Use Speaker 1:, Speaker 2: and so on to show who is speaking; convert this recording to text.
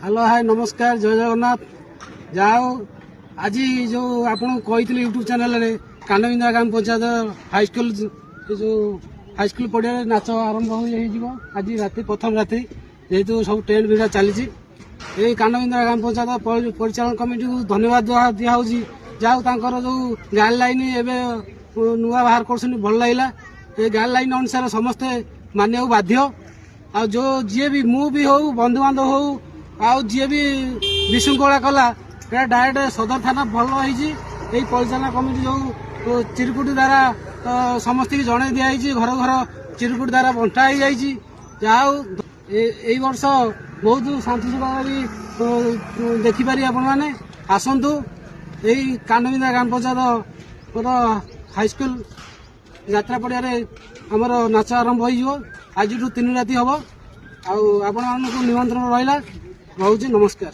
Speaker 1: Hello hi नमस्कार जय जगन्नाथ जाओ आज जो आपन कही यूट्यूब चैनल रे कानबिंदा ग्राम पंचायत हाईस्कल जो हाईस्कल पड़िया नाच आरंभ हो आज राति प्रथम राति जेहेतु सब टेंट भिड़ा चली कानबिंदा ग्राम पंचायत परिचालन कमिटी को धन्यवाद दिया जाओ जो गाइडलाइन एवं नुआ बाहर कर भल लगे ये गाइडलाइन अनुसार समस्ते मानिया बाध्य आ जो जी भी मु भी हो बंधु बांधव हो आउ जी भी विशृंखला कला डायरेक्ट सदर थाना भल हो परिचालन कमिटी जो चिरकुटी द्वारा समस्त की जन दिखाई घर घर चिरकुटी द्वारा बंटा हो जाए वर्ष बहुत शांतिशृंखला भी देखिपारे आपण मैंने आसतु यही कानबिंदा ग्राम पंचायत हाईस्कल यात्रा पड़िया आमर नाच आरंभ हो आज 3 राति हम आपण निमंत्रण रहा रोचे नमस्कार।